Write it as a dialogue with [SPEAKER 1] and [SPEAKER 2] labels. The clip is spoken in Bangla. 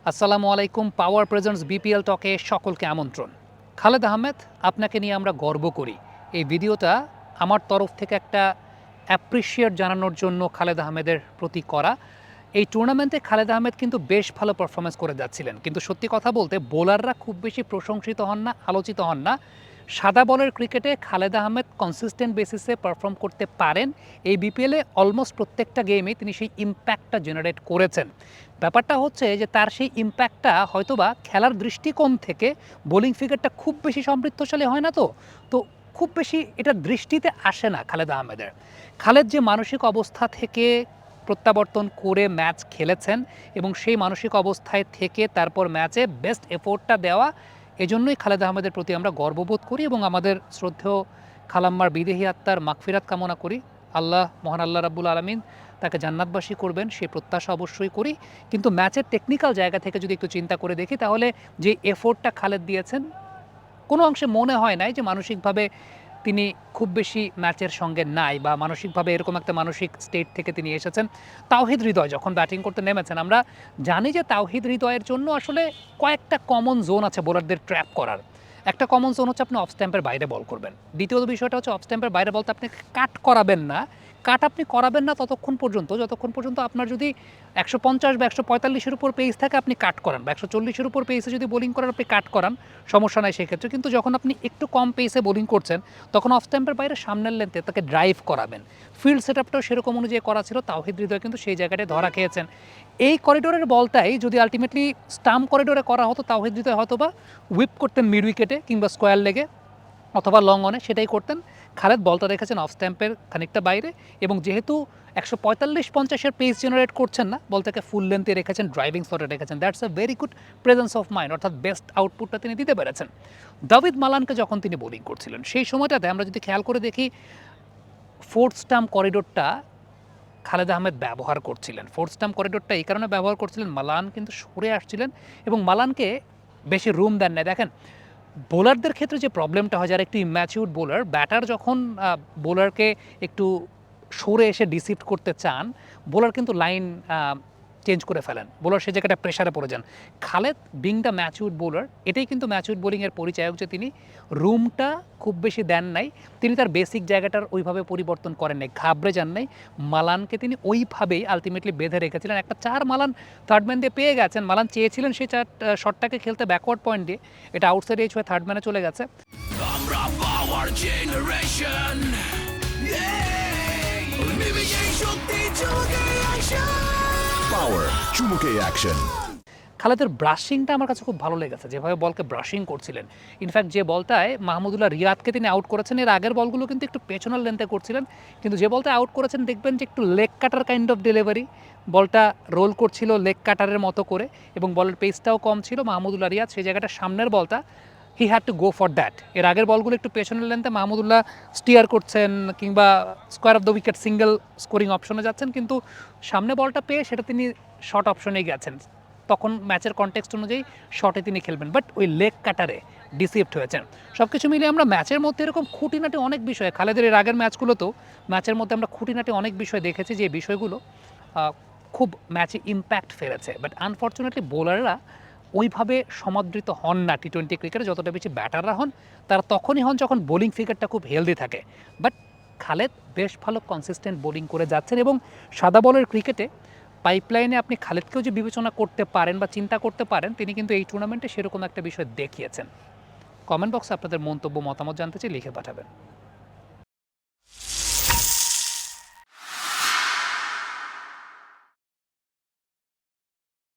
[SPEAKER 1] আসসালামু আলাইকুম। পাওয়ার প্রেজেন্টস বিপিএল টকে সকলকে আমন্ত্রণ। খালেদ আহমেদ, আপনাকে নিয়ে আমরা গর্ব করি। এই ভিডিওটা আমার তরফ থেকে একটা অ্যাপ্রিসিয়েট জানানোর জন্য খালেদ আহমেদের প্রতি করা। এই টুর্নামেন্টে খালেদ আহমেদ কিন্তু বেশ ভালো পারফরমেন্স করে যাচ্ছিলেন, কিন্তু সত্যি কথা বলতে বোলাররা খুব বেশি প্রশংসিত হন না, আলোচিত হন না। সাদা বলের ক্রিকেটে খালেদ আহমেদ কনসিস্টেন্ট বেসিসে পারফর্ম করতে পারেন। এই বিপিএলে অলমোস্ট প্রত্যেকটা গেমে তিনি সেই ইম্প্যাক্টটা জেনারেট করেছেন। ব্যাপারটা হচ্ছে যে তার সেই ইম্প্যাক্টটা হয়তোবা খেলার দৃষ্টিকোণ থেকে বোলিং ফিগারটা খুব বেশি সমৃদ্ধশালী হয় না, তো খুব বেশি এটা দৃষ্টিতে আসে না খালেদ আহমেদের। খালেদ যে মানসিক অবস্থা থেকে প্রত্যাবর্তন করে ম্যাচ খেলেছেন এবং সেই মানসিক অবস্থায় থেকে তারপর ম্যাচে বেস্ট এফোর্টটা দেওয়া, এজন্যই খালেদ আহমেদের প্রতি আমরা গর্ববোধ করি এবং আমাদের শ্রদ্ধেয় খালাম্মার বিদেহী আত্মার মাগফিরাত কামনা করি। মহান আল্লাহ রাব্বুল আলামিন তাকে জান্নাতবাসী করবেন সেই প্রত্যাশা অবশ্যই করি। কিন্তু ম্যাচের টেকনিক্যাল জায়গা থেকে যদি একটু চিন্তা করে দেখি, তাহলে যে এফোর্টটা খালেদ দিয়েছেন, কোনো অংশে মনে হয় নাই যে মানসিকভাবে তিনি খুব বেশি ম্যাচের সঙ্গে নাই বা মানসিকভাবে এরকম একটা মানসিক স্টেট থেকে তিনি এসেছেন। তাওহিদ হৃদয় যখন ব্যাটিং করতে নেমেছেন, আমরা জানি যে তাওহিদ হৃদয়ের জন্য আসলে কয়েকটা কমন জোন আছে বোলারদের ট্র্যাপ করার। একটা কমন জোন হচ্ছে আপনি অফ স্ট্যাম্পের বাইরে বল করবেন। দ্বিতীয়ত বিষয়টা হচ্ছে অফ স্ট্যাম্পের বাইরে বলতে আপনি কাট করাবেন না। কাট আপনি করাবেন না যতক্ষণ পর্যন্ত আপনার যদি 150 বা 145-এর উপর পেস থাকে আপনি কাট করান, বা 140-এর উপর পেসে যদি বোলিং করার আপনি কাট করান, সমস্যা নাই সেক্ষেত্রে। কিন্তু যখন আপনি একটু কম পেসে বোলিং করছেন, তখন অফ স্ট্যাম্পের বাইরে সামনের লেন্থে তাকে ড্রাইভ করাবেন। ফিল্ড সেট আপটাও সেরকম অনুযায়ী করা ছিল। তাওহিদ হৃদয় কিন্তু সেই জায়গাটায় ধরা খেয়েছেন। এই করিডোরের বলটাই যদি আলটিমেটলি স্টাম্প করিডোরে করা হতো, তাওহিদ হৃদয় হয়তো বা হুইপ করতেন মিড উইকেটে কিংবা স্কোয়ার লেগে অথবা লং অনে, সেটাই করতেন। খালেদ বলটা রেখেছেন অফ স্ট্যাম্পের খানিকটা বাইরে, এবং যেহেতু 145-50-এর পেস জেনারেট করছেন না, বলটাকে ফুল লেন্থে রেখেছেন, ড্রাইভিং স্লটে রেখেছেন। That's a very good presence of mind, অর্থাৎ বেস্ট আউটপুটটা তিনি দিতে পেরেছেন। দাভিদ মালানকে যখন তিনি বোলিং করছিলেন, সেই সময়টাতে আমরা যদি খেয়াল করে দেখি, ফোর্থ স্টাম্প করিডোরটা খালেদ আহমেদ ব্যবহার করছিলেন। ফোর্থ স্টাম্প করিডোরটা এই কারণে ব্যবহার করছিলেন, মালান কিন্তু সরে আসছিলেন এবং মালানকে বেশি রুম দেন না। দেখেন, বোলারদের ক্ষেত্রে যে প্রবলেমটা হয়, যারা একটু ইম্যাচিউর বোলার, ব্যাটার যখন বোলারকে একটু সরে এসে ডিসিপ্ট করতে চান, বোলার কিন্তু লাইন চেঞ্জ করে ফেলেন, বোলার সে জায়গাটা প্রেশারে পড়ে যান। Khaled being the mature bowler, এটাই কিন্তু ম্যাচিউর বোলিংয়ের পরিচায়ক, যে তিনি রুমটা খুব বেশি দেন নাই, তিনি তার বেসিক জায়গাটার ওইভাবে পরিবর্তন করেন নাই, ঘাবড়ে যান নাই। মালানকে তিনি ওইভাবেই আলটিমেটলি বেঁধে রেখেছিলেন। একটা 4 মালান থার্ডম্যান দিয়ে পেয়ে গেছেন। মালান চেয়েছিলেন সেই 4 শটটাকে খেলতে ব্যাকওয়ার্ড পয়েন্ট দিয়ে, এটা আউটসাইড এজ হয়ে থার্ডম্যানে চলে গেছে।
[SPEAKER 2] আমরা পাওয়ার জেনারেশন, পাওয়ার চুমুকে অ্যাকশন।
[SPEAKER 1] খালেদের ব্রাশিংটা আমার কাছে খুব ভালো লেগেছে, যেভাবে বলকে ব্রাশিং করছিলেন। ইনফ্যাক্ট যে বলটায় মাহমুদুল্লাহ রিয়াদকে তিনি আউট করেছেন, এর আগের বলগুলো কিন্তু একটু পেছনের লেন্থে করছিলেন, কিন্তু যে বলটা আউট করেছেন দেখবেন যে একটু leg cutter kind of delivery, বলটা রোল করছিল লেগ কাটারের মতো করে, এবং বলের পেসটাও কম ছিল মাহমুদুল্লাহ রিয়াদ, সেই জায়গাটা সামনের বলটা he had to go for that. এর আগের বলগুলো একটু পেছনের লেন্থে মাহমুদুল্লাহ স্টিয়ার করছেন কিংবা square of the wicket single scoring অপশনে যাচ্ছেন, কিন্তু সামনে বলটা পেয়ে সেটা তিনি শর্ট অপশনে গেছেন। তখন ম্যাচের কনটেক্সট অনুযায়ী শটে তিনি খেলবেন, বাট ওই লেগ কাটারে ডিসিপ্ট হয়েছেন। সব কিছু মিলিয়ে আমরা ম্যাচের মধ্যে এরকম খুঁটিনাটি অনেক বিষয়, খালেদের এর আগের ম্যাচগুলোতেও ম্যাচের মধ্যে আমরা খুঁটিনাটি অনেক বিষয় দেখেছি, যে বিষয়গুলো খুব ম্যাচে ইম্প্যাক্ট ফেলেছে। বাট আনফর্চুনেটলি বোলাররা ওইভাবে সমাদৃত হন না টি-20 ক্রিকেটে, যতটা বেশি ব্যাটাররা হন তারা তখনই হন যখন বোলিং ফিগারটা খুব হেলদি থাকে। বাট খালেদ বেশ ভালো কনসিস্টেন্ট বোলিং করে যাচ্ছেন, এবং সাদা বলের ক্রিকেটে পাইপলাইনে আপনি খালেদকেও যে বিবেচনা করতে পারেন বা চিন্তা করতে পারেন, তিনি কিন্তু এই টুর্নামেন্টে সেরকম একটা বিষয় দেখিয়েছেন। কমেন্ট বক্সে আপনাদের মন্তব্য মতামত জানতে চাই, লিখে পাঠাবেন।